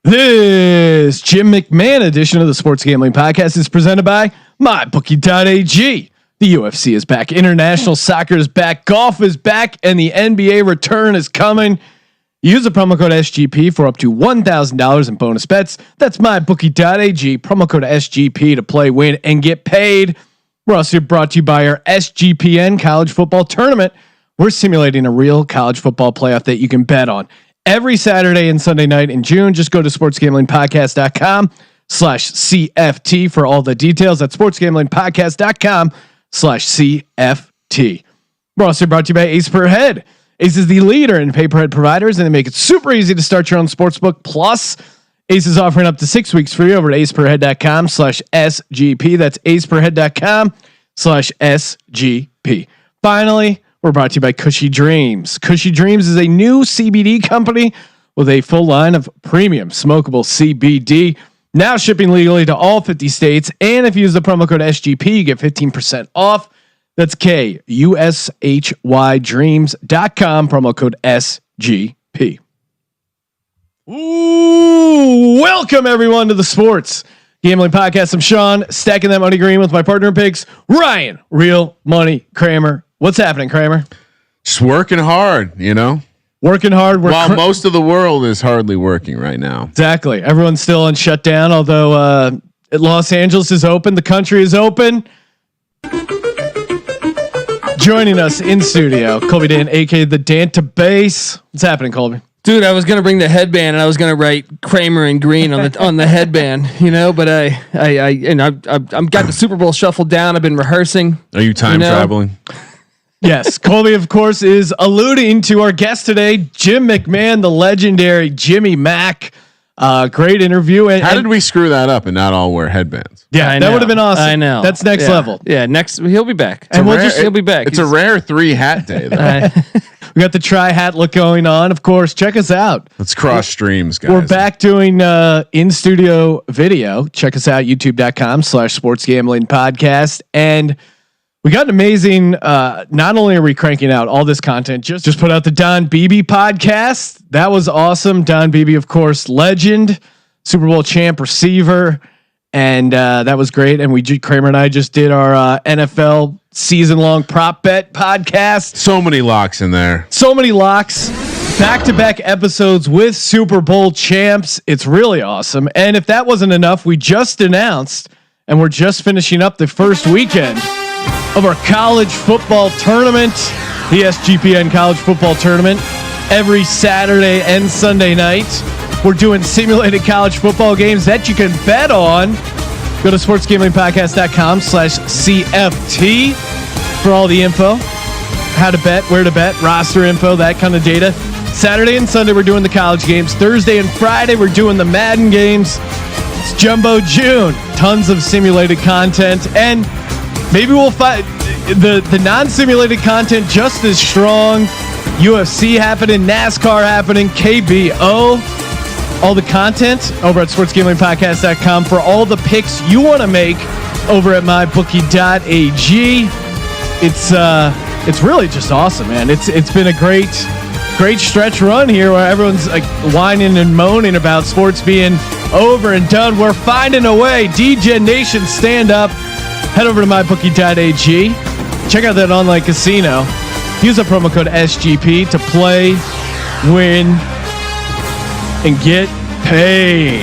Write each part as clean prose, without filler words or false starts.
This Jim McMahon edition of the Sports Gambling Podcast is presented by MyBookie.ag. The UFC is back, international soccer is back, golf is back, and the NBA return is coming. Use the promo code SGP for up to $1,000 in bonus bets. That's MyBookie.ag, promo code SGP to play, win, and get paid. We're also brought to you by our SGPN college football tournament. We're simulating a real college football playoff that you can bet on every Saturday and Sunday night in June. Just go to sportsgamblingpodcast.com/CFT for all the details. That's sportsgamblingpodcast.com/CFT. We're also brought to you by Ace Per Head. Ace is the leader in pay-per-head providers, and they make it super easy to start your own sportsbook. Plus, Ace is offering up to 6 weeks free over at aceperhead.com/SGP. That's aceperhead.com/SGP. Finally, we're brought to you by Cushy Dreams. Cushy Dreams is a new CBD company with a full line of premium smokable CBD, now shipping legally to all 50 states. And if you use the promo code SGP, you get 15% off. That's KUSHYDreams.com, promo code SGP. Ooh, welcome everyone to the Sports Gambling Podcast. I'm Sean, stacking that money green with my partner in picks, Ryan, Real Money Kramer. What's happening, Kramer? Just working hard, you know. Working hard. While most of the world is hardly working right now. Exactly. Everyone's still on shutdown. Although Los Angeles is open, the country is open. Joining us in studio, Colby Dan, aka the Dantabase. What's happening, Colby? Dude, I was gonna bring the headband and I was gonna write Kramer in green on the headband, you know. But I've got the Super Bowl shuffled down. I've been rehearsing. Are you time traveling? Yes, Colby, of course, is alluding to our guest today, Jim McMahon, the legendary Jimmy Mac. Great interview. How did we screw that up and not all wear headbands? Yeah, that would have been awesome. I know. That's next level. Yeah, he'll be back. He'll be back. It's a rare 3 hat day, though. We got the tri hat look going on. Of course, check us out. Let's cross streams, guys. We're back doing in studio video. Check us out, youtube.com/sports gambling podcast. And we got an amazing, not only are we cranking out all this content, just put out the Don Beebe podcast. That was awesome. Don Beebe, of course, legend, Super Bowl champ receiver. And that was great. And Kramer and I just did our NFL season-long prop bet podcast. So many locks in there. So many locks. Back-to-back episodes with Super Bowl champs. It's really awesome. And if that wasn't enough, we just announced, and we're just finishing up the first weekend of our college football tournament, the SGPN college football tournament, every Saturday and Sunday night. We're doing simulated college football games that you can bet on. Go to sportsgamblingpodcast.com/CFT for all the info, how to bet, where to bet, roster info, that kind of data. Saturday and Sunday, we're doing the college games. Thursday and Friday, we're doing the Madden games. It's Jumbo June, tons of simulated content, and maybe we'll find the non-simulated content just as strong. UFC happening, NASCAR happening, KBO. All the content over at sportsgamblingpodcast.com for all the picks you want to make over at mybookie.ag. It's really just awesome, man. It's been a great stretch run here where everyone's like whining and moaning about sports being over and done. We're finding a way. DJ Nation, stand up. Head over to mybookie.ag. Check out that online casino. Use the promo code SGP to play, win, and get paid.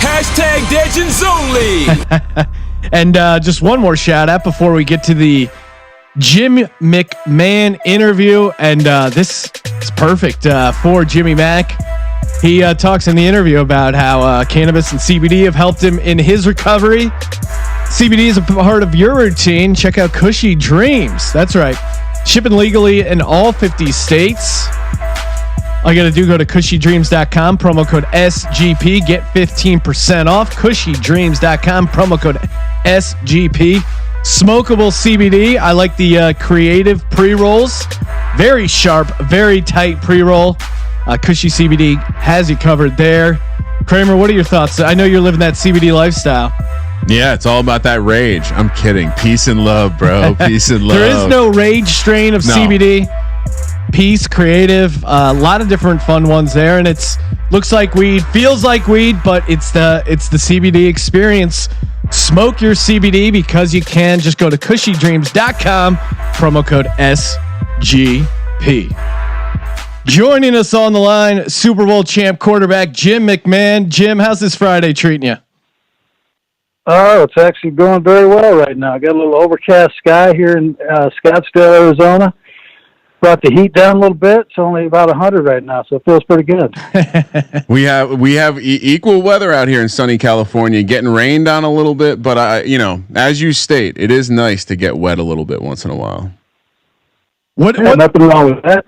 Hashtag Legends Only. And just one more shout out before we get to the Jim McMahon interview. And this is perfect for Jimmy Mac. He talks in the interview about how cannabis and CBD have helped him in his recovery. CBD is a part of your routine. Check out Cushy Dreams. That's right. Shipping legally in all 50 states. All you got to do, go to cushydreams.com, promo code SGP, get 15% off. Cushydreams.com, promo code SGP. Smokable CBD. I like the creative pre-rolls. Very sharp, very tight pre-roll. Cushy CBD has you covered there. Kramer, what are your thoughts? I know you're living that CBD lifestyle. Yeah, it's all about that rage. I'm kidding. Peace and love, bro. Peace and love. There is no rage strain of CBD. Peace Creative, a lot of different fun ones there, and it's looks like weed, feels like weed, but it's the CBD experience. Smoke your CBD because you can. Just go to cushydreams.com, promo code SGP. Joining us on the line, Super Bowl champ quarterback Jim McMahon. Jim, how's this Friday treating you? Oh, it's actually going very well right now. Got a little overcast sky here in Scottsdale, Arizona. Brought the heat down a little bit. It's only about 100 right now, so it feels pretty good. We have equal weather out here in sunny California, getting rained on a little bit, but as you state, it is nice to get wet a little bit once in a while. What nothing wrong with that.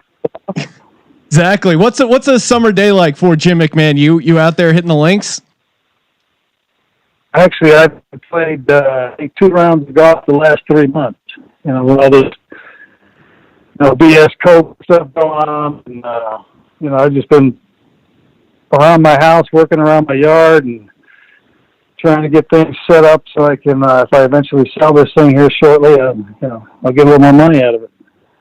Exactly. What's a summer day like for Jim McMahon? You out there hitting the links? Actually, I've played I think 2 rounds of golf the last 3 months. With all this BS COVID stuff going on, and I've just been around my house, working around my yard, and trying to get things set up so I can, if I eventually sell this thing here shortly, I'll get a little more money out of it.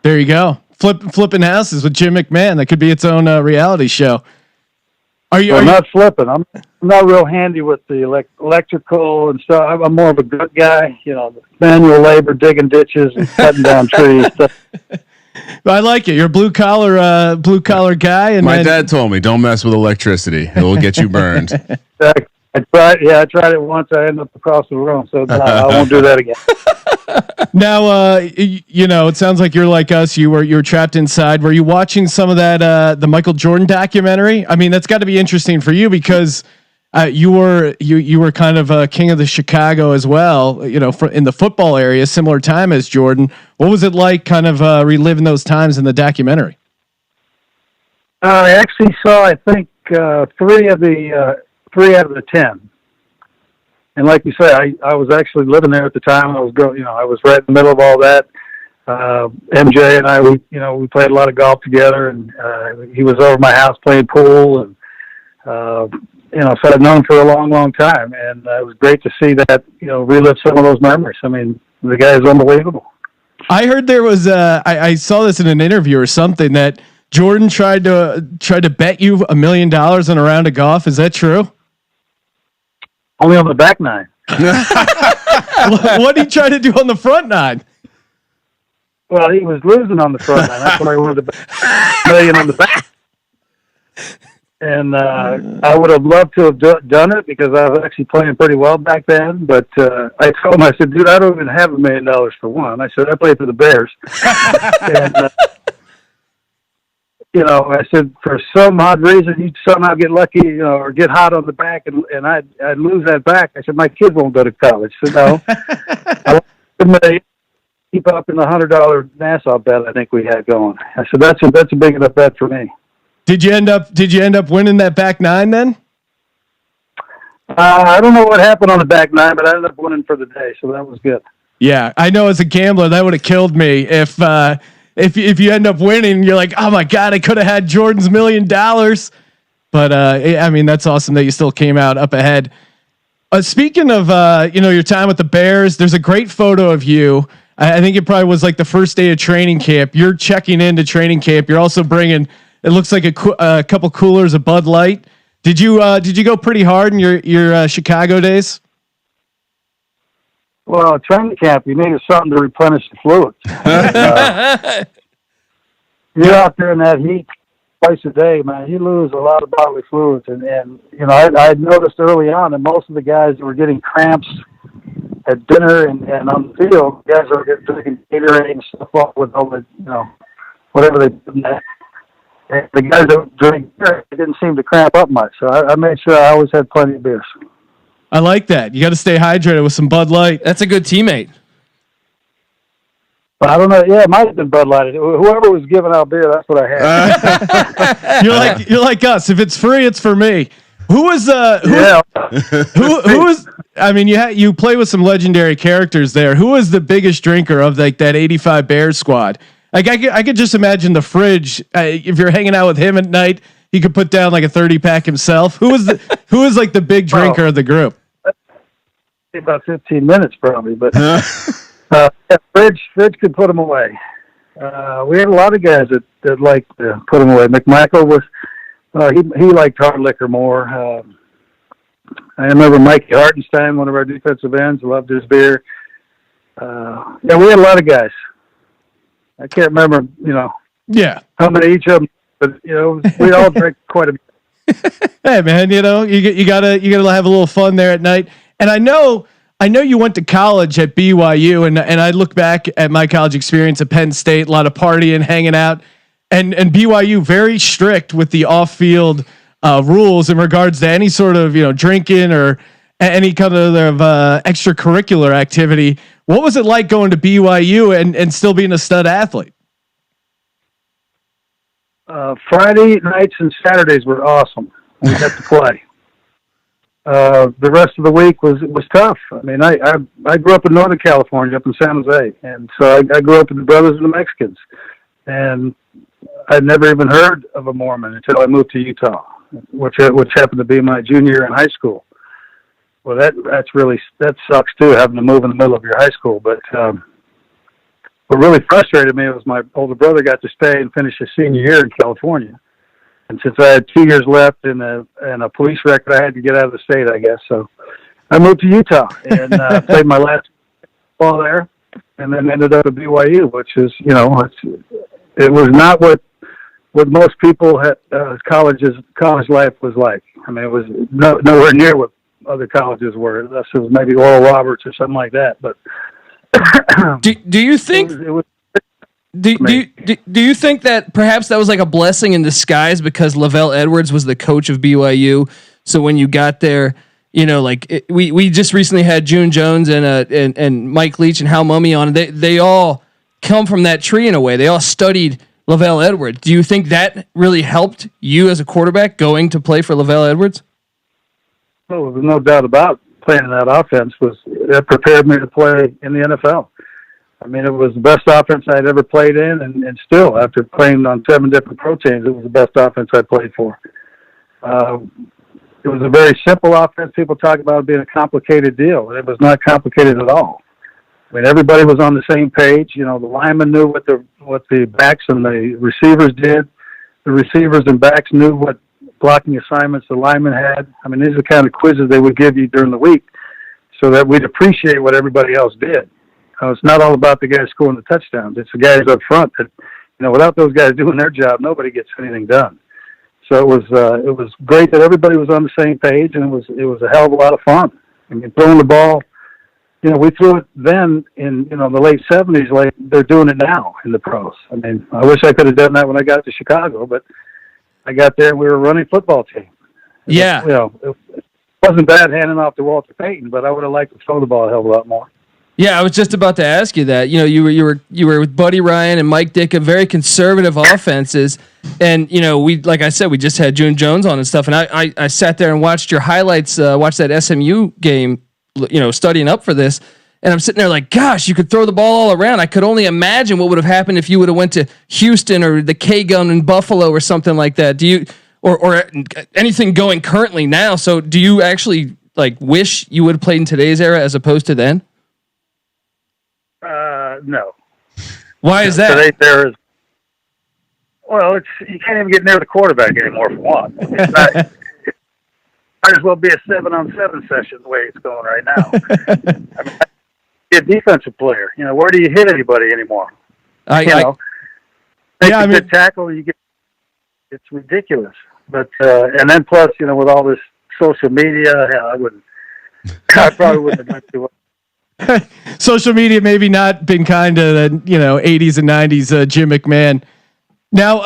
There you go. Flipping houses with Jim McMahon. That could be its own reality show. I'm not flipping. I'm not real handy with the electrical and stuff. I'm more of a good guy, manual labor, digging ditches and cutting down trees. I like it. You're a blue collar guy. And my dad told me, don't mess with electricity. It will get you burned. I tried it once. I ended up across the room, so I won't do that again. Now, it sounds like you're like us. You were trapped inside. Were you watching some of that the Michael Jordan documentary? I mean, that's got to be interesting for you because you were kind of king of the Chicago as well. In the football area, similar time as Jordan. What was it like, kind of reliving those times in the documentary? I actually saw, I think, 3 out of the 10. And like you say, I was actually living there at the time. I was right in the middle of all that. MJ and I, we played a lot of golf together, and he was over at my house playing pool, and so I've known him for a long, long time, and it was great to see that, relive some of those memories. I mean, the guy is unbelievable. I heard there was I saw this in an interview or something that Jordan tried to bet you $1 million on a round of golf. Is that true? Only on the back 9. What did he try to do on the front 9? Well, he was losing on the front 9. That's why he wanted to bet $1 million on the back. And I would have loved to have done it because I was actually playing pretty well back then. But I told him, I said, dude, I don't even have $1 million for one. I said, I play for the Bears. And, I said, for some odd reason, you'd somehow get lucky, or get hot on the back, and I'd lose that back. I said, my kids won't go to college. So no, I want to keep up in the $100 Nassau bet I think we had going. I said, that's a big enough bet for me. Did you end up winning that back 9 then? I don't know what happened on the back 9, but I ended up winning for the day, so that was good. Yeah, I know as a gambler that would have killed me if you end up winning, you're like, oh my God, I could have had Jordan's $1 million. But I mean, that's awesome that you still came out up ahead. Speaking of your time with the Bears, there's a great photo of you. I think it probably was like the first day of training camp. You're checking into training camp. You're also bringing, it looks like a couple coolers of Bud Light. Did you go pretty hard in your Chicago days? Well, at training camp, you needed something to replenish the fluids. You're out there in that heat twice a day, man. You lose a lot of bodily fluids. And I noticed early on that most of the guys that were getting cramps at dinner and on the field, guys are drinking Gatorade and stuff off with all the, whatever they put in that. And the guys that drink beer, they didn't seem to cramp up much. So I made sure I always had plenty of beers. I like that. You got to stay hydrated with some Bud Light. That's a good teammate. But I don't know. Yeah, it might have been Bud Light. Whoever was giving out beer, that's what I had. You're like us. If it's free, it's for me. Who was who was? I mean, you play with some legendary characters there. Who was the biggest drinker of like that '85 Bears squad? Like I could just imagine the fridge. If you're hanging out with him at night, he could put down like a 30-pack himself. Who was like the big drinker of the group? About 15 minutes probably, but Fridge could put him away. We had a lot of guys that liked to put them away. McMichael was he liked hard liquor more. I remember Mikey Hartenstein, one of our defensive ends, loved his beer. Yeah, we had a lot of guys. I can't remember, how many each of them, but we all drank quite a bit. Hey man, you gotta have a little fun there at night. And I know you went to college at BYU, and I look back at my college experience at Penn State, a lot of partying, hanging out, and BYU very strict with the off-field rules in regards to any sort of drinking or any kind of extracurricular activity. What was it like going to BYU and still being a stud athlete? Friday nights and Saturdays were awesome. We got to play. The rest of the week was tough. I mean, I grew up in Northern California, up in San Jose, and so I grew up with the Brothers and the Mexicans, and I'd never even heard of a Mormon until I moved to Utah, which happened to be my junior year in high school. Well, that sucks too, having to move in the middle of your high school. But what really frustrated me was my older brother got to stay and finish his senior year in California. And since I had 2 years left in a police record, I had to get out of the state, I guess. So I moved to Utah and played my last ball there, and then ended up at BYU, which is, it was not what most people had college life was like. I mean, it was nowhere near what other colleges were, unless it was maybe Oral Roberts or something like that. But do you think? Do you think that perhaps that was like a blessing in disguise because Lavelle Edwards was the coach of BYU? So when you got there, we just recently had June Jones and Mike Leach and Hal Mummy on. They all come from that tree in a way. They all studied Lavelle Edwards. Do you think that really helped you as a quarterback going to play for Lavelle Edwards? Well, there's no doubt about playing in that offense. That prepared me to play in the NFL. I mean, it was the best offense I'd ever played in, and still, after playing on 7 different pro teams, it was the best offense I played for. It was a very simple offense. People talk about it being a complicated deal. It was not complicated at all. I mean, everybody was on the same page. The linemen knew what the backs and the receivers did. The receivers and backs knew what blocking assignments the linemen had. I mean, these are the kind of quizzes they would give you during the week so that we'd appreciate what everybody else did. It's not all about the guys scoring the touchdowns. It's the guys up front that, without those guys doing their job, nobody gets anything done. So it was great that everybody was on the same page, and it was a hell of a lot of fun. I mean, throwing the ball, we threw it then in, the late 70s like they're doing it now in the pros. I mean, I wish I could have done that when I got to Chicago, but I got there and we were running football team. Yeah. It wasn't bad handing off to Walter Payton, but I would have liked to throw the ball a hell of a lot more. Yeah, I was just about to ask you that. You were with Buddy Ryan and Mike Ditka, very conservative offenses, and we, like I said, we just had June Jones on and stuff, and I sat there and watched your highlights, watched that SMU game, studying up for this, and I'm sitting there like, gosh, you could throw the ball all around. I could only imagine what would have happened if you would have went to Houston or the K-Gun in Buffalo or something like that. Do you or anything going currently now? So do you actually wish you would have played in today's era as opposed to then? No. Why is that? Today you can't even get near the quarterback anymore for one. It's not, might as well be a 7-on-7 session the way it's going right now. I mean, be a defensive player. Where do you hit anybody anymore? Make a good tackle, it's ridiculous. But and then plus, with all this social media, I probably wouldn't have done too well. Social media maybe not been kind to the 80s and 90s Jim McMahon. Now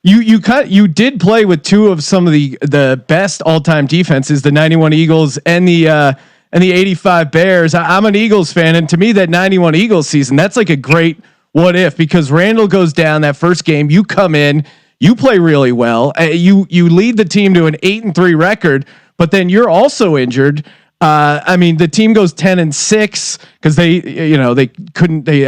you did play with two of some of the best all-time defenses, the 91 Eagles and the 85 Bears. I'm an Eagles fan, and to me that 91 Eagles season, that's like a great what if, because Randall goes down that first game, you come in, you play really well, you lead the team to an 8-3 record, but then you're also injured. I mean, the team goes 10-6 because I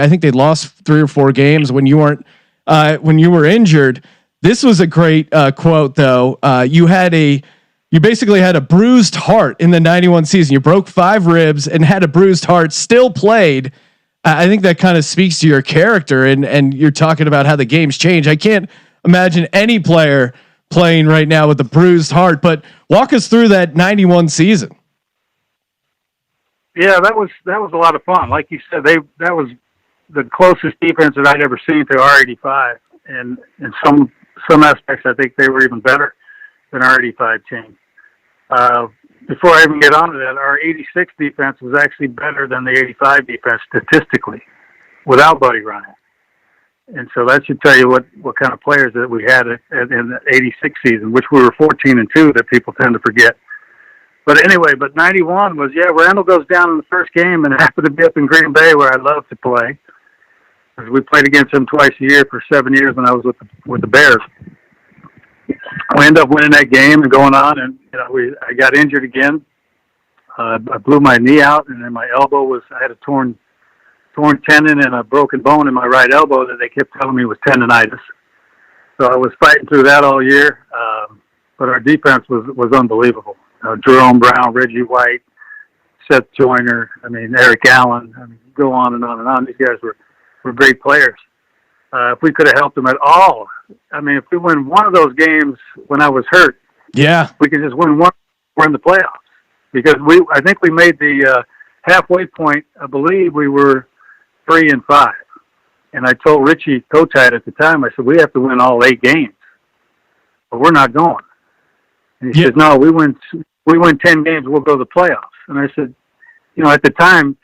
think they lost 3 or 4 games when you were injured. This was a great quote though. You basically had a bruised heart in the 91 season. You broke 5 ribs and had a bruised heart, still played. I think that kind of speaks to your character, and you're talking about how the game's changed. I can't imagine any player playing right now with a bruised heart, but walk us through that 91 season. Yeah, that was a lot of fun. Like you said, that was the closest defense that I'd ever seen to R85, and in some aspects, I think they were even better than our 85 team. Before I even get onto that, our 86 defense was actually better than the 85 defense statistically, without Buddy Ryan. And so that should tell you what kind of players that we had in the 86 season, which we were 14-2, that people tend to forget. But anyway, 91 was, Randall goes down in the first game, and it happened to be up in Green Bay, where I love to play. Because we played against him twice a year for 7 years when I was with the Bears. We ended up winning that game and going on, and I got injured again. I blew my knee out, and then my elbow I had a torn tendon and a broken bone in my right elbow that they kept telling me was tendonitis. So I was fighting through that all year, but our defense was unbelievable. Jerome Brown, Reggie White, Seth Joyner, Eric Allen, go on and on and on. These guys were great players. If we could have helped them at all, if we win one of those games when I was hurt, we could just win one. We're in the playoffs, because I think we made the halfway point. I believe we were 3-5, and I told Richie Kotite at the time, I said, we have to win all 8 games, but we're not going. And he said, no, we win 10 games, we'll go to the playoffs. And I said, at the time,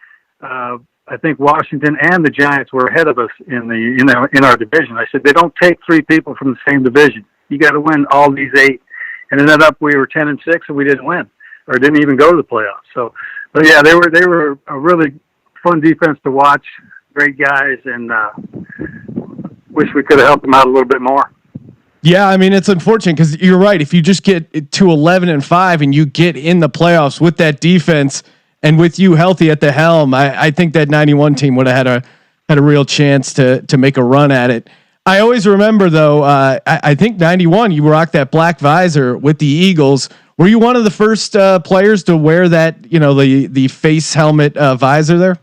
I think Washington and the Giants were ahead of us in our division. I said, they don't take 3 people from the same division. You got to win all these 8. And ended up we were 10-6, and we didn't win, or didn't even go to the playoffs. So, but yeah, they were a really fun defense to watch. Great guys, and wish we could have helped them out a little bit more. Yeah, it's unfortunate, because you're right. If you just get to 11-5 and you get in the playoffs with that defense, and with you healthy at the helm, I think that 91 team would have had a real chance to make a run at it. I always remember, though, I think 91, you rocked that black visor with the Eagles. Were you one of the first players to wear that, the face helmet visor there?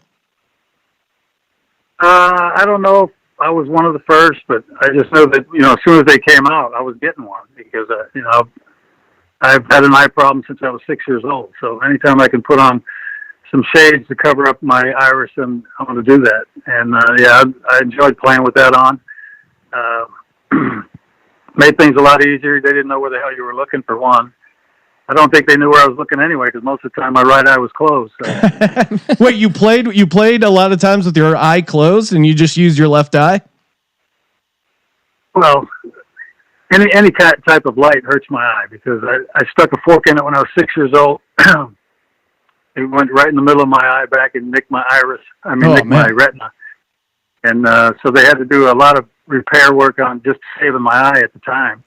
I don't know if I was one of the first, but I just know that, as soon as they came out, I was getting one, because, I've had an eye problem since I was 6 years old. So anytime I can put on some shades to cover up my iris, I'm going to do that. And I enjoyed playing with that on. Made things a lot easier. They didn't know where the hell you were looking, for one. I don't think they knew where I was looking anyway, because most of the time my right eye was closed. So. Wait, you played a lot of times with your eye closed, and you just used your left eye? Well, any type of light hurts my eye, because I stuck a fork in it when I was 6 years old. It went right in the middle of my eye back and nicked my iris. My retina. And so they had to do a lot of repair work on just saving my eye at the time.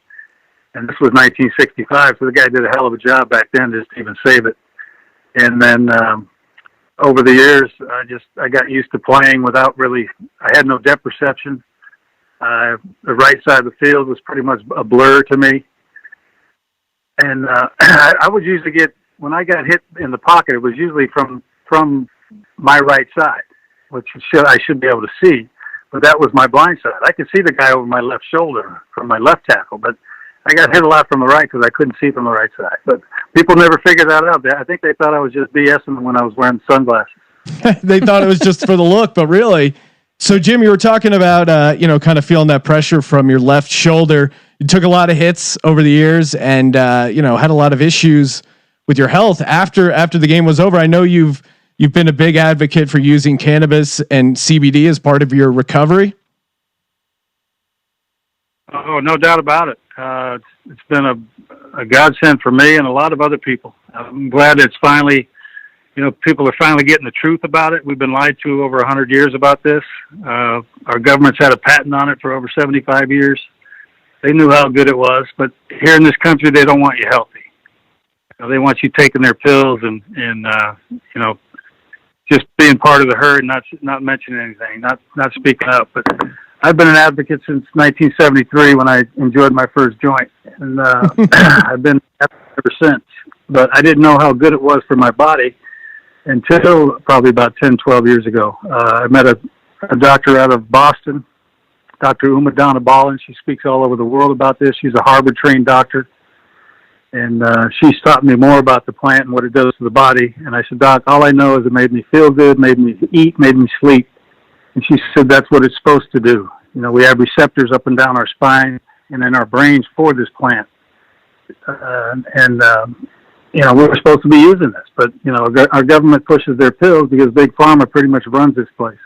And this was 1965, so the guy did a hell of a job back then just to even save it. And then over the years, I got used to playing without I had no depth perception. The right side of the field was pretty much a blur to me. And I would usually when I got hit in the pocket, it was usually from my right side, which I should be able to see. But that was my blind side. I could see the guy over my left shoulder from my left tackle, but I got hit a lot from the right because I couldn't see from the right side. But people never figured that out. I think they thought I was just BSing when I was wearing sunglasses. They thought it was just for the look, but really. So Jim, you were talking about, kind of feeling that pressure from your left shoulder. You took a lot of hits over the years, and had a lot of issues with your health after the game was over. I know you've been a big advocate for using cannabis and CBD as part of your recovery. Oh, no doubt about it. It's been a godsend for me and a lot of other people. I'm glad it's finally, people are finally getting the truth about it. We've been lied to over 100 years about this. Our government's had a patent on it for over 75 years. They knew how good it was, but here in this country, they don't want you healthy. They want you taking their pills and just being part of the herd, not mentioning anything, not speaking up. But I've been an advocate since 1973 when I enjoyed my first joint, and I've been ever since. But I didn't know how good it was for my body until probably about 10, 12 years ago. I met a doctor out of Boston, Dr. Uma Donna Ballin. She speaks all over the world about this. She's a Harvard-trained doctor. And she's taught me more about the plant and what it does to the body. And I said, Doc, all I know is it made me feel good, made me eat, made me sleep. And she said, that's what it's supposed to do. You know, we have receptors up and down our spine and in our brains for this plant. You know, we were supposed to be using this. But, you know, our government pushes their pills because Big Pharma pretty much runs this place.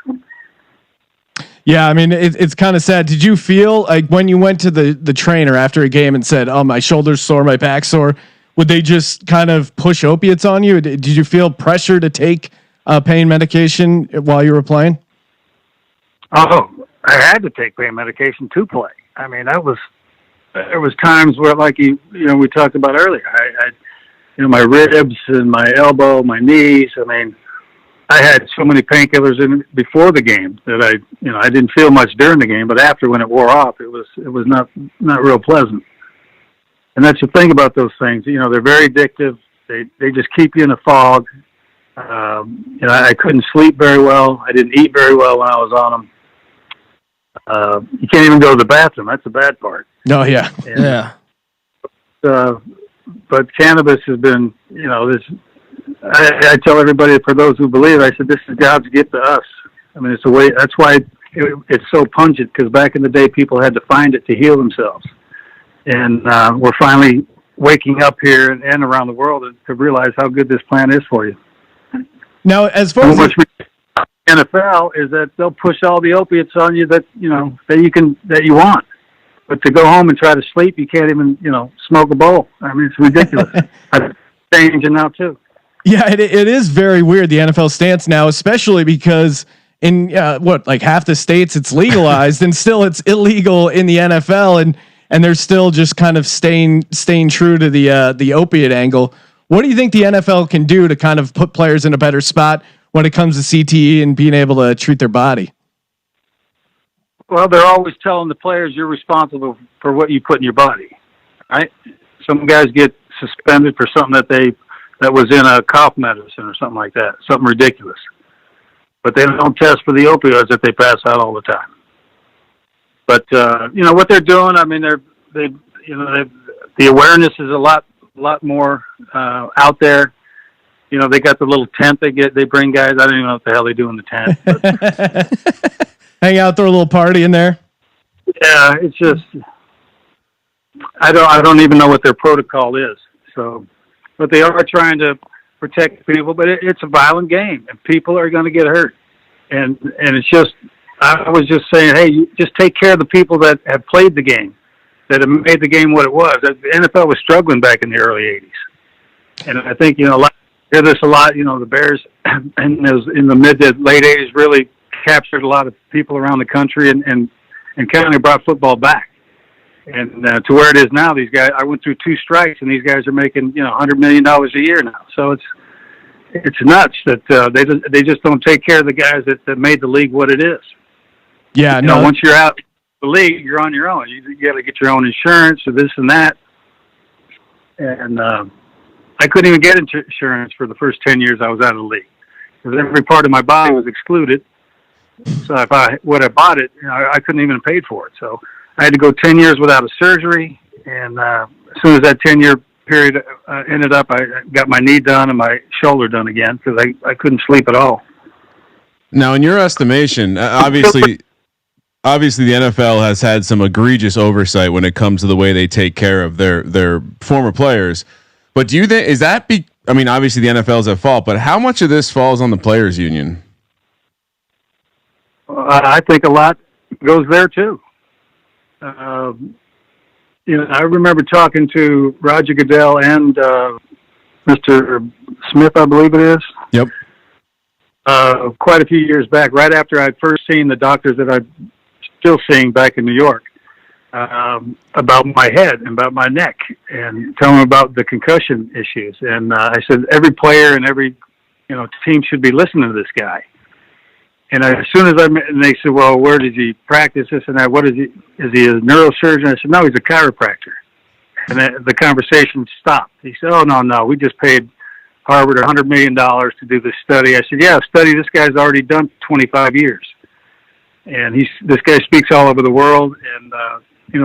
Yeah, I mean, it's kind of sad. Did you feel like when you went to the trainer after a game and said, "Oh, my shoulder's sore, my back's sore," would they just kind of push opiates on you? Did you feel pressure to take pain medication while you were playing? Oh, I had to take pain medication to play. I mean, there was times where, like you know, we talked about earlier. I you know, my ribs and my elbow, my knees. I mean, I had so many painkillers in before the game that I didn't feel much during the game, but after, when it wore off, it was not real pleasant. And that's the thing about those things. You know, they're very addictive. They just keep you in a fog. You know, I couldn't sleep very well. I didn't eat very well when I was on them. You can't even go to the bathroom. That's the bad part. No, yeah. Yeah. But cannabis has been, you know, this. I tell everybody, for those who believe, I said, this is God's gift to us. I mean, it's a way. That's why it's so pungent, because back in the day, people had to find it to heal themselves, and we're finally waking up here and around the world to realize how good this plant is for you. Now, as far as NFL is that they'll push all the opiates on you that you want, but to go home and try to sleep, you can't even smoke a bowl. I mean, it's ridiculous. I'm changing now too. Yeah, it is very weird, the NFL stance now, especially because in like half the states it's legalized and still it's illegal in the NFL, and they're still just kind of staying true to the opiate angle. What do you think the NFL can do to kind of put players in a better spot when it comes to CTE and being able to treat their body? Well, they're always telling the players you're responsible for what you put in your body, right? Some guys get suspended for something that was in a cough medicine or something like that, something ridiculous. But they don't test for the opioids that they pass out all the time. But what they're doing, I mean, the awareness is a lot more out there. You know, they got the little tent they bring guys. I don't even know what the hell they do in the tent. Hang out, throw a little party in there. Yeah, it's just I don't even know what their protocol is. So, but they are trying to protect people. But it's a violent game, and people are going to get hurt. And it's just, I was just saying, hey, you just take care of the people that have played the game, that have made the game what it was. The NFL was struggling back in the early '80s, and I think hear this a lot. The Bears in the mid to late '80s really captured a lot of people around the country and kind of brought football back. And to where it is now, these guys, I went through 2 strikes, and these guys are making $100 million a year now. So it's nuts that they just don't take care of the guys that made the league what it is. Yeah, once you're out of the league, you're on your own. You got to get your own insurance or this and that. And I couldn't even get insurance for the first 10 years I was out of the league, because every part of my body was excluded. So if I would have bought it, I couldn't even have paid for it. So I had to go 10 years without a surgery. And as soon as that 10-year period ended up, I got my knee done and my shoulder done again, because I couldn't sleep at all. Now, in your estimation, obviously the NFL has had some egregious oversight when it comes to the way they take care of their former players. But do you think, obviously the NFL is at fault, but how much of this falls on the players' union? I think a lot goes there too. I remember talking to Roger Goodell and Mr. Smith, I believe it is. Yep. Quite a few years back, right after I'd first seen the doctors that I'm still seeing back in New York, about my head and about my neck, and telling them about the concussion issues. And I said, every player and every team should be listening to this guy. And as soon as and they said, well, where did he practice this and that? What is he? Is he a neurosurgeon? I said, no, he's a chiropractor. And the conversation stopped. He said, oh, no, we just paid Harvard $100 million to do this study. I said, yeah, a study this guy's already done for 25 years. And this guy speaks all over the world. And,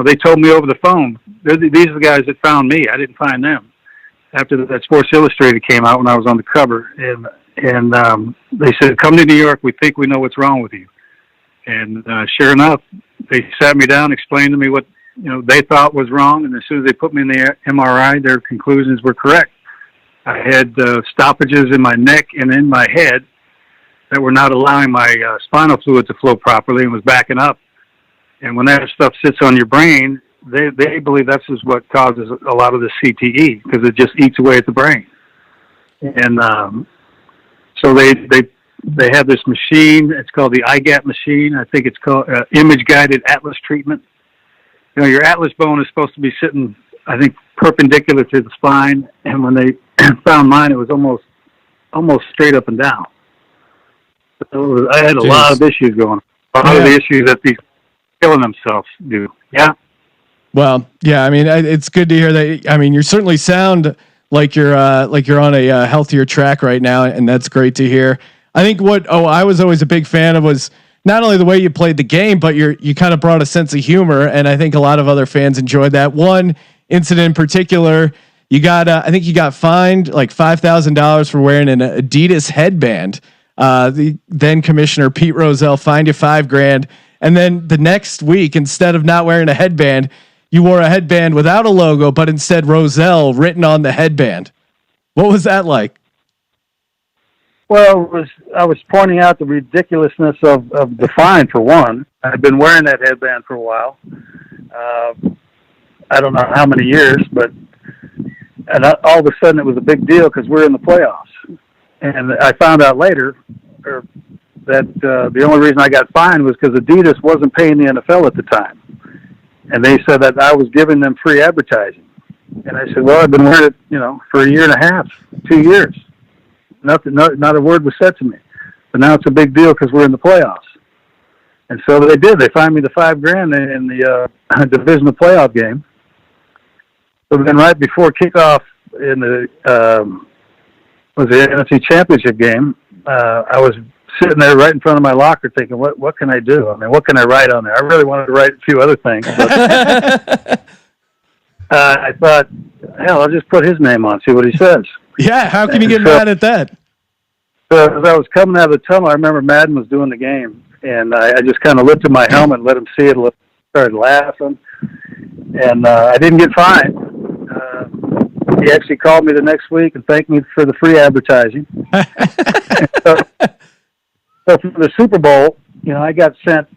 they told me over the phone, these are the guys that found me. I didn't find them. After that Sports Illustrated came out when I was on the cover. And they said, come to New York. We think we know what's wrong with you. And sure enough, they sat me down, explained to me what they thought was wrong. And as soon as they put me in the MRI, their conclusions were correct. I had stoppages in my neck and in my head that were not allowing my spinal fluid to flow properly and was backing up. And when that stuff sits on your brain, they believe that's just what causes a lot of the CTE, because it just eats away at the brain. And so they have this machine. It's called the IGAT machine. I think it's called image-guided atlas treatment. Your atlas bone is supposed to be sitting, I think, perpendicular to the spine. And when they found mine, it was almost straight up and down. So I had a lot of issues going on. A lot of the issues that these killing themselves do. Yeah. Well, yeah. I mean, it's good to hear that. I mean, you certainly sound like you're on a healthier track right now, and that's great to hear. I think I was always a big fan of was not only the way you played the game, but you kind of brought a sense of humor, and I think a lot of other fans enjoyed that. One incident in particular, you got I think you got fined like $5,000 for wearing an Adidas headband. The then commissioner Pete Rozelle fined you $5,000, and then the next week, instead of not wearing a headband, you wore a headband without a logo, but instead Rozelle written on the headband. What was that like? Well, I was pointing out the ridiculousness of the fine, for one. I've been wearing that headband for a while. I don't know how many years, but all of a sudden it was a big deal because we're in the playoffs. And I found out later that the only reason I got fined was because Adidas wasn't paying the NFL at the time. And they said that I was giving them free advertising. And I said, well, I've been wearing it, for a year and a half, 2 years. Not a word was said to me. But now it's a big deal because we're in the playoffs. And so they did. They fined me the $5,000 in the divisional playoff game. So then right before kickoff in the NFC Championship game, I was sitting there right in front of my locker thinking, what can I do? I mean, what can I write on there? I really wanted to write a few other things. But, I thought, hell, I'll just put his name on, see what he says. Yeah, how can you get mad at that? So as I was coming out of the tunnel, I remember Madden was doing the game, and I just kind of lifted my helmet and let him see it, started laughing, and I didn't get fined. He actually called me the next week and thanked me for the free advertising. So for the Super Bowl, I got sent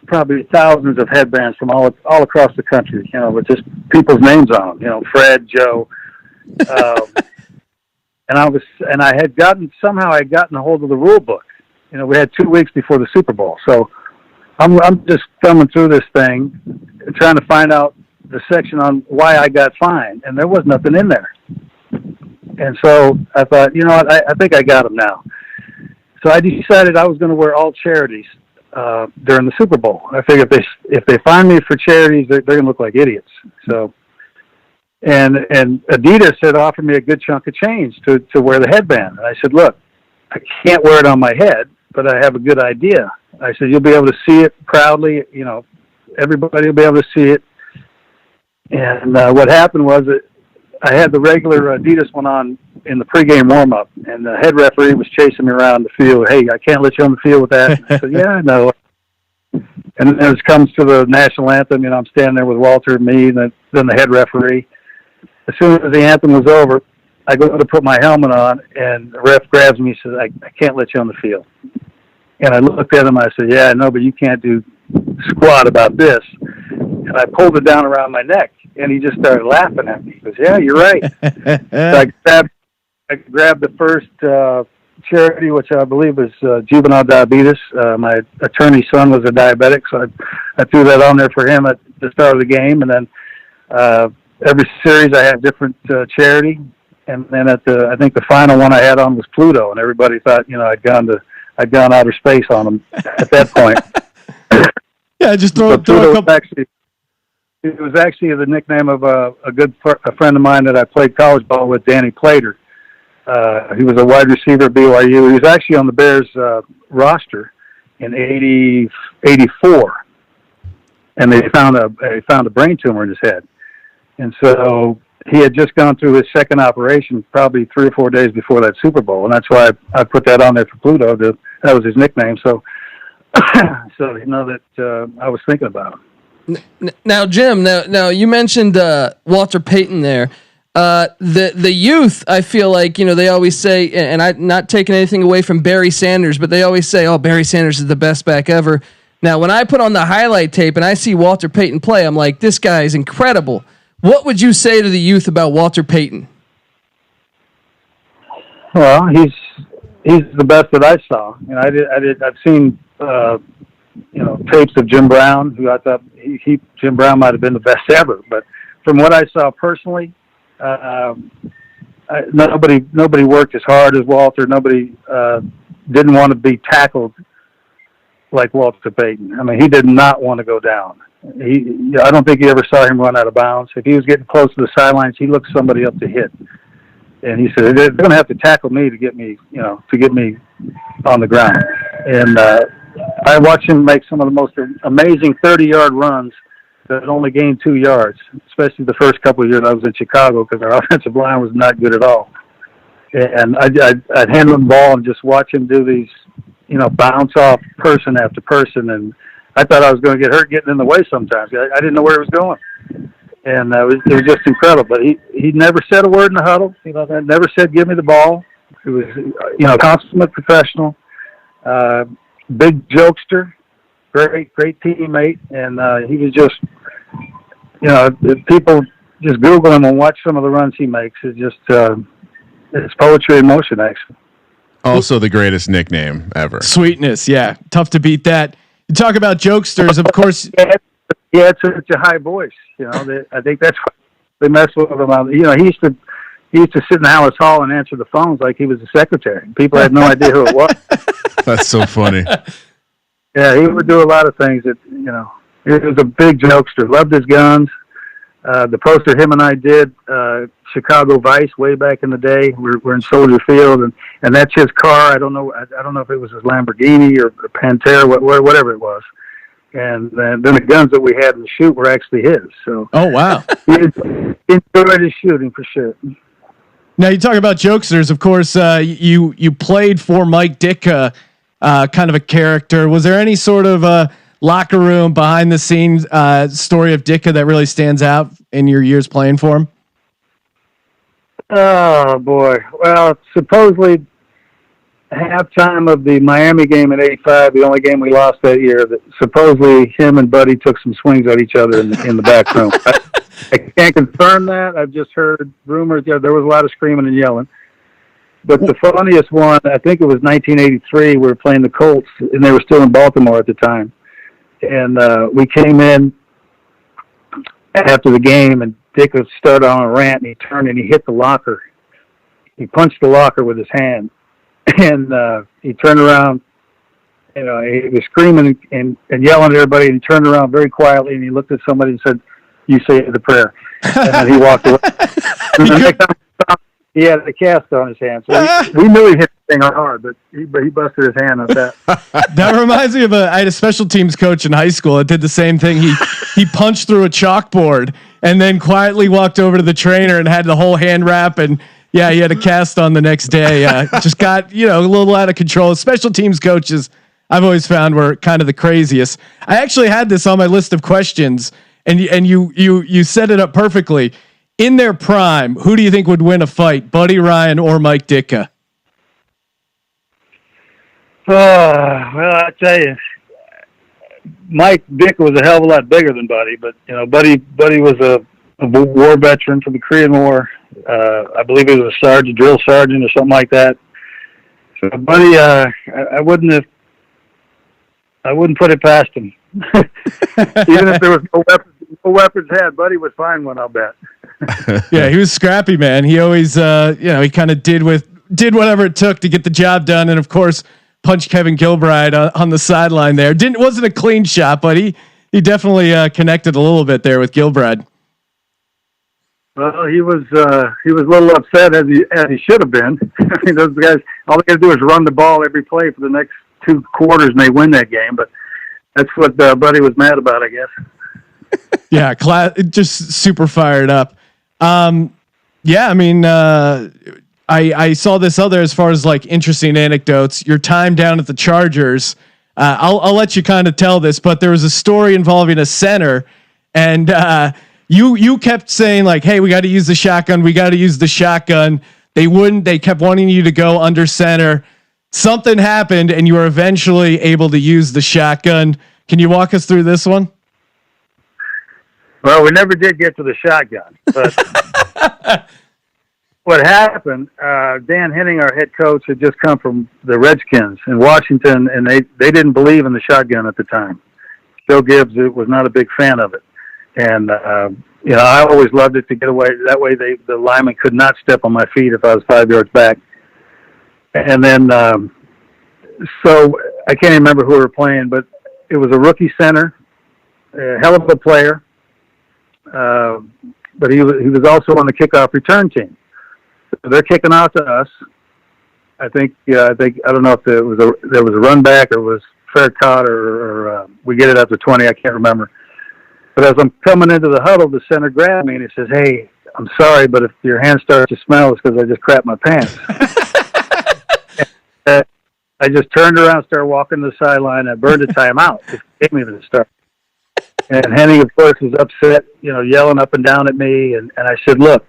probably thousands of headbands from all across the country, with just people's names on them, Fred, Joe. And I had gotten a hold of the rule book. We had 2 weeks before the Super Bowl. So I'm just thumbing through this thing and trying to find out the section on why I got fined, and there was nothing in there. And so I thought, I think I got them now. So I decided I was going to wear all charities during the Super Bowl. I figured if they find me for charities, they're going to look like idiots. So, and Adidas had offered me a good chunk of change to wear the headband. And I said, look, I can't wear it on my head, but I have a good idea. I said, you'll be able to see it proudly. Everybody will be able to see it. And what happened was that I had the regular Adidas one on in the pregame warm-up, and the head referee was chasing me around the field. Hey, I can't let you on the field with that. And I said, yeah, I know. And then as it comes to the National Anthem, I'm standing there with Walter, me, and then the head referee. As soon as the anthem was over, I go to put my helmet on, and the ref grabs me and says, I can't let you on the field. And I looked at him, I said, yeah, I know, but you can't do squat about this. And I pulled it down around my neck, and he just started laughing at me. He goes, yeah, you're right. So I grabbed the first charity, which I believe was juvenile diabetes. My attorney's son was a diabetic, so I threw that on there for him at the start of the game. And then every series I had different charity. And then I think the final one I had on was Pluto, and everybody thought, I'd gone outer space on them at that point. Yeah, just throw a couple. It was actually the nickname of a friend of mine that I played college ball with, Danny Plater. He was a wide receiver at BYU. He was actually on the Bears roster in '84, and they found a brain tumor in his head, and so he had just gone through his second operation, probably 3 or 4 days before that Super Bowl, and that's why I put that on there for Pluto. That was his nickname. So, so you know that I was thinking about him. Now, Jim. Now you mentioned Walter Payton there. The youth, I feel like, you know, they always say, and I'm not taking anything away from Barry Sanders, but they always say, "Oh, Barry Sanders is the best back ever." Now, when I put on the highlight tape and I see Walter Payton play, I'm like, this guy is incredible. What would you say to the youth about Walter Payton? Well, he's the best that I saw. You know, I've seen you know, tapes of Jim Brown, who I thought Jim Brown might have been the best ever. But from what I saw personally, nobody worked as hard as Walter. Nobody didn't want to be tackled like Walter Payton. I mean, he did not want to go down. I don't think you ever saw him run out of bounds. If he was getting close to the sidelines, he looked somebody up to hit. And he said, "They're going to have to tackle me to get me, you know, to get me on the ground." And I watched him make some of the most amazing 30-yard runs that only gained 2 yards, especially the first couple of years I was in Chicago, because our offensive line was not good at all. And I'd hand him the ball and just watch him do these, you know, bounce off person after person. And I thought I was going to get hurt getting in the way sometimes. I didn't know where he was going. And it was just incredible. But he never said a word in the huddle. You know, never said, "Give me the ball." He was, you know, consummate professional, big jokester, great teammate. And he was just, you know, if people just Google him and watch some of the runs he makes. It's just, it's poetry in motion, actually. Also the greatest nickname ever. Sweetness. Yeah. Tough to beat that. You talk about jokesters, of course. He had such a high voice, you know. I think that's why they mess with him. You know, he used to sit in Hallis Hall and answer the phones like he was a secretary. People had no idea who it was. That's so funny. Yeah, he would do a lot of things that, you know, he was a big jokester. Loved his guns. The poster him and I did, Chicago Vice, way back in the day. We're in Soldier Field, and that's his car. I don't know if it was his Lamborghini or Pantera, whatever it was. And then the guns that we had in the shoot were actually his. So, oh wow, he enjoyed his shooting for sure. Now you talk about jokesters. Of course, you played for Mike Ditka, kind of a character. Was there any sort of locker room behind the scenes story of Ditka that really stands out in your years playing for him? Oh boy! Well, supposedly halftime of the Miami game in '85, the only game we lost that year, that supposedly him and Buddy took some swings at each other in the back room. I can't confirm that. I've just heard rumors. Yeah, there was a lot of screaming and yelling. But the funniest one, I think it was 1983. We were playing the Colts, and they were still in Baltimore at the time. And we came in after the game, and Dick started on a rant, and he turned and he hit the locker. He punched the locker with his hand. And he turned around, you know, he was screaming and yelling at everybody, and he turned around very quietly, and he looked at somebody and said, "You say the prayer." And then he walked away. And the next time he had a cast on his hand. So we knew he hit the thing hard, but he busted his hand on that. That reminds me of I had a special teams coach in high school that did the same thing. He punched through a chalkboard and then quietly walked over to the trainer and had the whole hand wrap, and yeah, he had a cast on the next day. Just got, you know, a little out of control. Special teams coaches, I've always found, were kind of the craziest. I actually had this on my list of questions, and you set it up perfectly. In their prime, who do you think would win a fight, Buddy Ryan or Mike Ditka? Well, I tell you, Mike Ditka was a hell of a lot bigger than Buddy, but you know, Buddy was a war veteran from the Korean War. I believe he was a sergeant, drill sergeant or something like that. So Buddy, I wouldn't put it past him. Even if there was no weapons had, Buddy would find one, I'll bet. Yeah, he was scrappy, man. He always, you know, he kind of did whatever it took to get the job done. And of course, punched Kevin Gilbride on the sideline there. Wasn't a clean shot, but he definitely connected a little bit there with Gilbride. Well, he was a little upset as he should have been. I mean, those guys, all they got to do is run the ball every play for the next 2 quarters, and they win that game. But that's what Buddy was mad about, I guess. Yeah, just super fired up. Yeah, I mean, I saw this other as far as like interesting anecdotes. Your time down at the Chargers. I'll let you kind of tell this, but there was a story involving a center, and you kept saying like, "Hey, we got to use the shotgun. We got to use the shotgun." They wouldn't. They kept wanting you to go under center. Something happened, and you were eventually able to use the shotgun. Can you walk us through this one? Well, we never did get to the shotgun, but what happened, Dan Henning, our head coach, had just come from the Redskins in Washington, and they didn't believe in the shotgun at the time. Joe Gibbs was not a big fan of it. And, I always loved it to get away. That way the lineman could not step on my feet if I was 5 yards back. And then, so I can't even remember who we were playing, but it was a rookie center, a hell of a player. But he was also on the kickoff return team. So they're kicking out to us. I don't know if there was a run back or it was fair caught or we get it up to 20. I can't remember. But as I'm coming into the huddle, the center grabbed me and he says, "Hey, I'm sorry, but if your hand starts to smell, it's because I just crapped my pants." I just turned around, started walking to the sideline. I burned a timeout. It gave me the start. And Henning, of course, was upset, yelling up and down at me. And I said, "Look,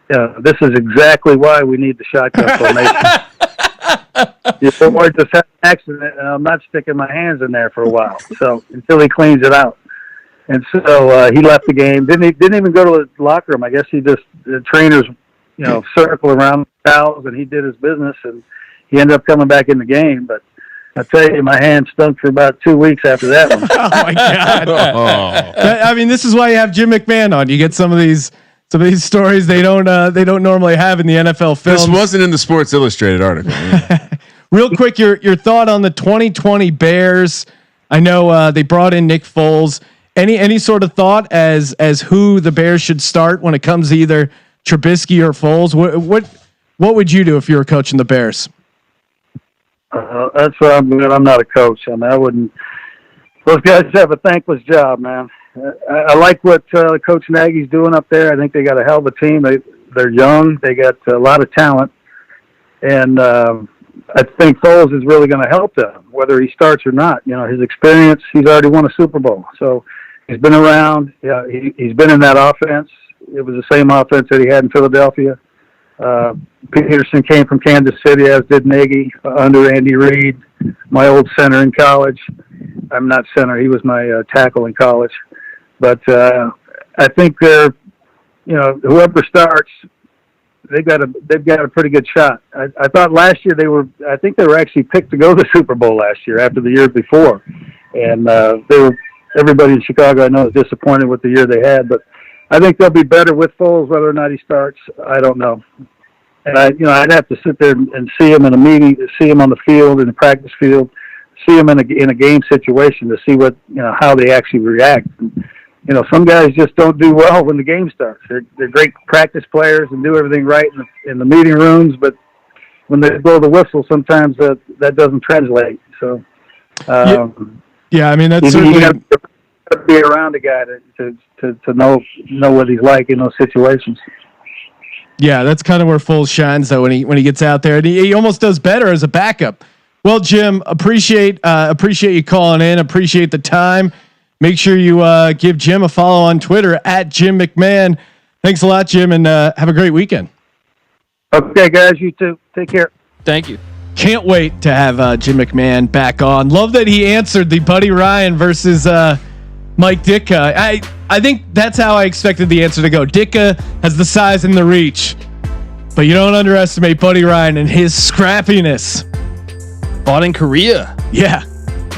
this is exactly why we need the shotgun formation. You boy just had an accident, and I'm not sticking my hands in there for a while. So until he cleans it out." And so he left the game. Didn't even go to the locker room. I guess the trainers, circle around the towels, and he did his business, and he ended up coming back in the game. But I tell you, my hand stunk for about 2 weeks after that one. Oh my God! I mean, this is why you have Jim McMahon on. You get some of these stories they don't normally have in the NFL films. This wasn't in the Sports Illustrated article. Real quick, your thought on the 2020 Bears? I know they brought in Nick Foles. Any sort of thought as who the Bears should start when it comes to either Trubisky or Foles? What would you do if you were coaching the Bears? That's what I'm doing. I'm not a coach. I mean, I wouldn't. Those guys have a thankless job, man. I like what Coach Nagy's doing up there. I think they got a hell of a team. They're young. They got a lot of talent, and I think Foles is really going to help them, whether he starts or not. His experience. He's already won a Super Bowl, so he's been around. Yeah, he's been in that offense. It was the same offense that he had in Philadelphia. Peterson came from Kansas City, as did Nagy under Andy Reid, my old center in college. I'm not center; he was my tackle in college. But I think they're, whoever starts, they've got a pretty good shot. I thought last year I think they were actually picked to go to the Super Bowl last year after the year before, and everybody in Chicago I know is disappointed with the year they had, but I think they'll be better with Foles. Whether or not he starts, I don't know. And I'd have to sit there and see him in a meeting, see him on the field, in the practice field, see him in a game situation to see what, how they actually react. Some guys just don't do well when the game starts. They're great practice players and do everything right in the meeting rooms, but when they blow the whistle, sometimes that doesn't translate. So, yeah, I mean, that's you certainly. got to be around a guy to know what he's like in those situations. Yeah, that's kind of where Foles shines though when he gets out there, and he almost does better as a backup. Well, Jim, appreciate you calling in. Appreciate the time. Make sure you give Jim a follow on Twitter at Jim McMahon. Thanks a lot, Jim, and have a great weekend. Okay, guys, you too. Take care. Thank you. Can't wait to have Jim McMahon back on. Love that he answered the Buddy Ryan versus Mike Ditka. I think that's how I expected the answer to go. Ditka has the size and the reach, but you don't underestimate Buddy Ryan and his scrappiness. Fought in Korea. Yeah.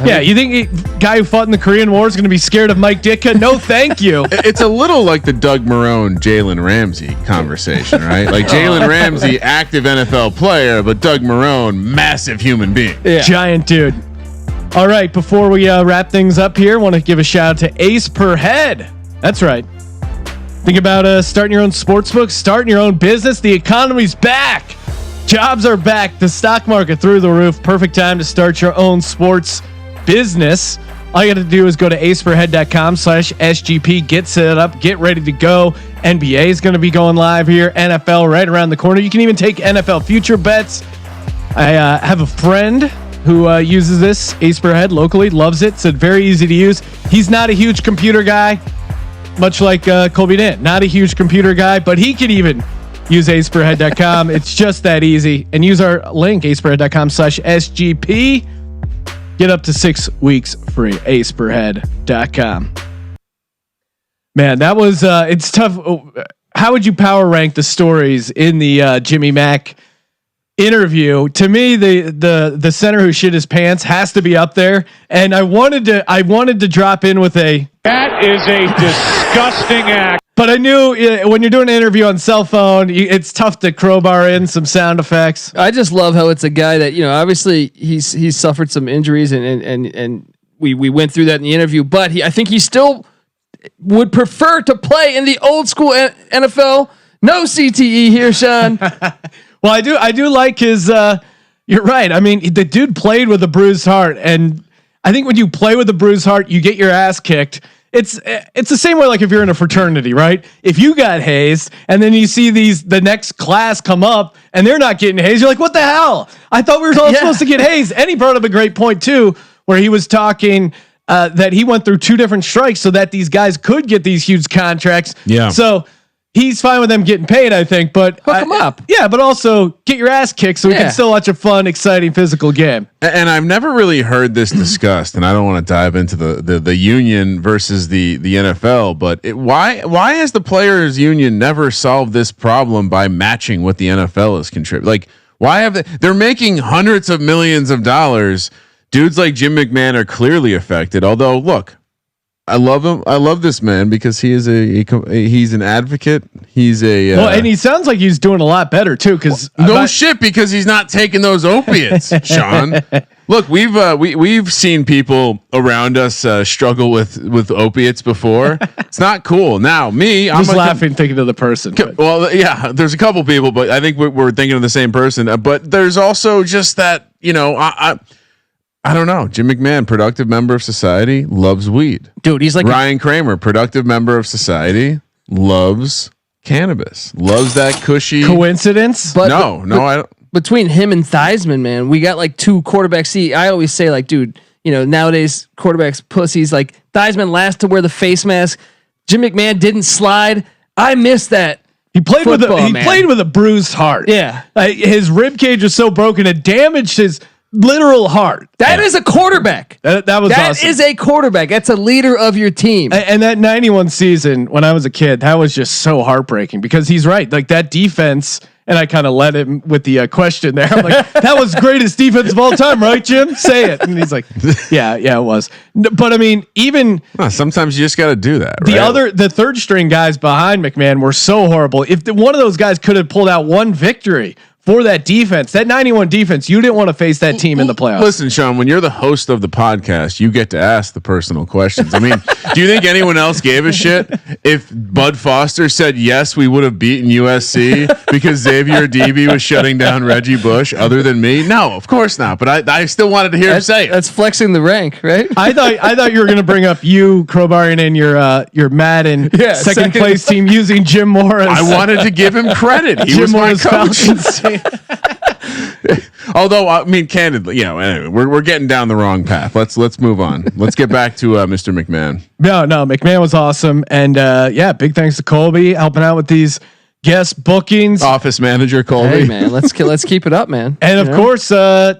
You think guy who fought in the Korean War is going to be scared of Mike Ditka? No, thank you. It's a little like the Doug Marrone, Jalen Ramsey conversation, right? Like Jalen Ramsey, active NFL player, but Doug Marrone, massive human being. Yeah. Giant dude. All right, before we wrap things up here, want to give a shout out to Ace Per Head. That's right. Think about starting your own sports book, starting your own business. The economy's back. Jobs are back. The stock market through the roof. Perfect time to start your own sports business. All you got to do is go to aceperhead.com/SGP. Get set up. Get ready to go. NBA is going to be going live here. NFL right around the corner. You can even take NFL future bets. I have a friend who uses this, Ace Per Head, locally. Loves it. It's very easy to use. He's not a huge computer guy, much like Colby Dent. Not a huge computer guy, but he can even use aceperhead.com. It's just that easy. And use our link, aceperhead.com/SGP. Get up to 6 weeks free. aceperhead.com. Man, that was it's tough. How would you power rank the stories in the Jimmy Mack interview? To me, the center who shit his pants has to be up there. And I wanted to drop in with that is a disgusting act. But I knew when you're doing an interview on cell phone, it's tough to crowbar in some sound effects. I just love how it's a guy that, obviously he's suffered some injuries and we went through that in the interview, but I think he still would prefer to play in the old school NFL. No CTE here, Sean. Well, I do like his. You're right. I mean, the dude played with a bruised heart, and I think when you play with a bruised heart, you get your ass kicked. It's the same way like if you're in a fraternity, right? If you got hazed and then you see the next class come up and they're not getting hazed, you're like, what the hell? I thought we were all supposed to get hazed. And he brought up a great point too, where he was talking that he went through 2 different strikes so that these guys could get these huge contracts. Yeah. So he's fine with them getting paid, I think, but hook them up. Yeah, but also get your ass kicked so we can still watch a fun, exciting physical game. And I've never really heard this discussed, and I don't want to dive into the union versus the NFL, but why has the players union never solved this problem by matching what the NFL is contributing? Like, why have they're making hundreds of millions of dollars? Dudes like Jim McMahon are clearly affected. Although, look, I love him. I love this man because he is he's an advocate. He's and he sounds like he's doing a lot better too. Because shit, because he's not taking those opiates, Sean. Look, we've seen people around us struggle with opiates before. It's not cool. Now, me, I'm laughing, thinking of the person. Well, yeah, there's a couple people, but I think we're thinking of the same person. But there's also just that, I don't know. Jim McMahon, productive member of society, loves weed. Dude, he's like Ryan Kramer, productive member of society, loves cannabis. Loves that cushy. Coincidence? But no, I don't. Between him and Theismann, man, we got like 2 quarterbacks. I always say, like, dude, nowadays quarterbacks pussies. Like Theismann last to wear the face mask. Jim McMahon didn't slide. I miss that. He played with a bruised heart. Yeah, his rib cage was so broken it damaged his literal heart. That is a quarterback. That was awesome. Is a quarterback. That's a leader of your team. And that 91 season when I was a kid, that was just so heartbreaking because he's right. Like that defense, and I kind of led him with the question there. I'm like, that was greatest defense of all time, right, Jim? Say it. And he's like, yeah, it was. But I mean, even sometimes you just got to do that. Right? The third string guys behind McMahon were so horrible. If one of those guys could have pulled out one victory for that defense, that 91 defense, you didn't want to face that team in the playoffs. Listen, Sean, when you're the host of the podcast, you get to ask the personal questions. I mean, do you think anyone else gave a shit if Bud Foster said, yes, we would have beaten USC because Xavier Deebe was shutting down Reggie Bush other than me? No, of course not. But I still wanted to hear him say it. That's flexing the rank, right? I thought you were going to bring up you crowbarring in your Madden second place team using Jim Morris. I wanted to give him credit. He was my coach. Although, I mean, candidly, anyway, we're getting down the wrong path. Let's move on. Let's get back to Mr. McMahon. No, McMahon was awesome, and big thanks to Colby helping out with these guest bookings. Office manager Colby. Hey man, let's keep it up, man. And of course,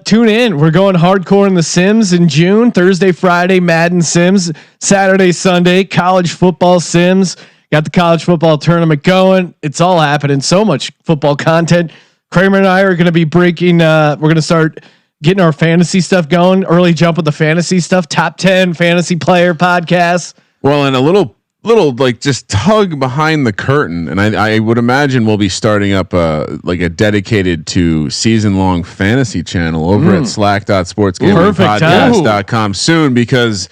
tune in. We're going hardcore in the Sims in June. Thursday, Friday, Madden Sims. Saturday, Sunday, college football Sims. Got the college football tournament going. It's all happening. So much football content. Kramer and I are going to be breaking. We're going to start getting our fantasy stuff going. Early jump with the fantasy stuff. Top 10 fantasy player podcasts. Well, and a little like just tug behind the curtain, and I would imagine we'll be starting up like a dedicated to season long fantasy channel over at slack.sportsgamingpodcast.com soon, because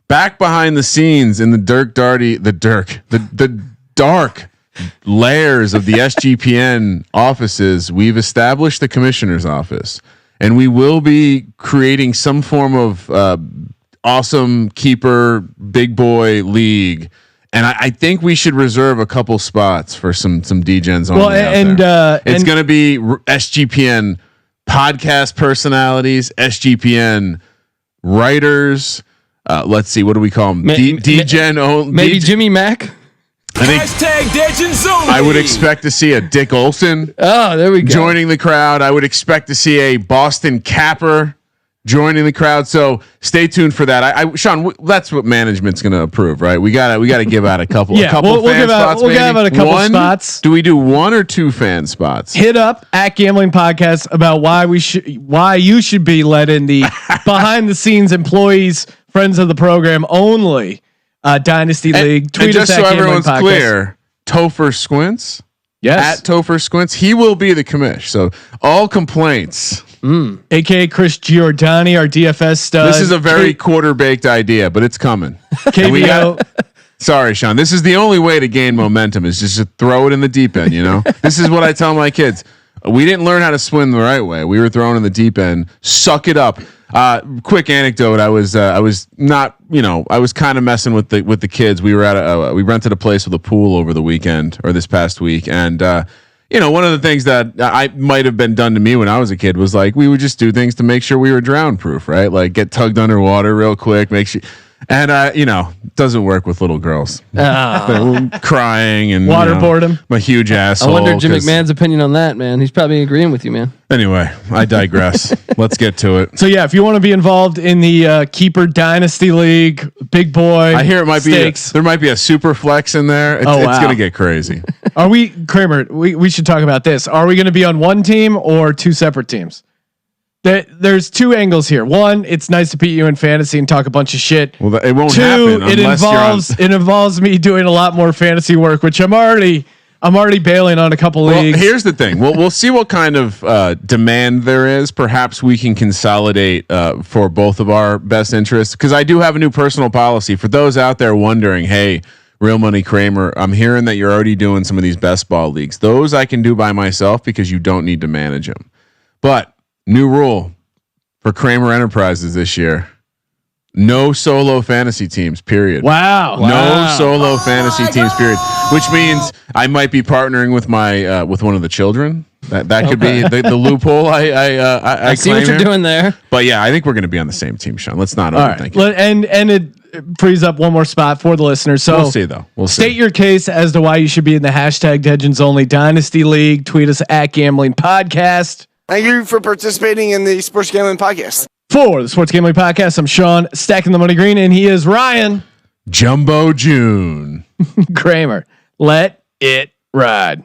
back behind the scenes in the dark layers of the SGPN offices, we've established the commissioner's office, and we will be creating some form of awesome keeper big boy league. And I think we should reserve a couple spots for some D-gens on there. It's going to be SGPN podcast personalities, SGPN writers. Let's see, what do we call them? D-gen. Maybe Jimmy Mack. I think I would expect to see a Dick Olson. Oh, there we go. Joining the crowd. I would expect to see a Boston Capper joining the crowd. So stay tuned for that. Sean, that's what management's going to approve, right? We got to give out a couple. Yeah, a couple we'll give spots. We'll give out a couple spots. Do we do 1 or 2 fan spots? Hit up at Gambling Podcast about why you should be let in the behind the scenes employees, friends of the program only. Dynasty League. Tweet and us just at so everyone's Podcast. clear, Topher Squints. Yes. At Topher Squints. He will be the commish. So all complaints. AKA Chris Giordani, our DFS stud. This is a very quarter-baked idea, but it's coming. KBO. Sorry, Sean. This is the only way to gain momentum is just to throw it in the deep end. You know, this is what I tell my kids. We didn't learn how to swim the right way. We were thrown in the deep end. Suck it up. Quick anecdote. I was not, I was kind of messing with the kids. We were at we rented a place with a pool over the weekend or this past week. And, one of the things that I might have been done to me when I was a kid was like, we would just do things to make sure we were drown proof, right? Like get tugged underwater real quick, make sure. And it doesn't work with little girls. Crying and waterboard them. My huge asshole. I wonder Jim McMahon's opinion on that, man. He's probably agreeing with you, man. Anyway, I digress. Let's get to it. So yeah, if you want to be involved in the Keeper Dynasty League, big boy. I hear it might stakes. there might be a super flex in there. It's gonna get crazy. Are we, Kramer? We should talk about this. Are we going to be on one team or 2 separate teams? There's 2 angles here. One, it's nice to beat you in fantasy and talk a bunch of shit. Well, it won't 2, happen unless it involves me doing a lot more fantasy work, which I'm already bailing on a couple leagues. Here's the thing. We'll see what kind of demand there is. Perhaps we can consolidate for both of our best interests. Because I do have a new personal policy for those out there wondering, hey, Real Money Kramer, I'm hearing that you're already doing some of these best ball leagues. Those I can do by myself because you don't need to manage them. But new rule for Kramer Enterprises this year: no solo fantasy teams. Period. Wow. No solo fantasy teams. Period. Which means I might be partnering with my with one of the children. That could be the loophole. I see what you're doing there. But yeah, I think we're going to be on the same team, Sean. Let's not overthink it. And it frees up one more spot for the listeners. So we'll see though. State your case as to why you should be in the hashtag Degens Only Dynasty League. Tweet us at Gambling Podcast. Thank you for participating in the Sports Gambling Podcast. For the Sports Gambling Podcast, I'm Sean, stacking the money green, and he is Ryan Jumbo June Kramer. Let it ride.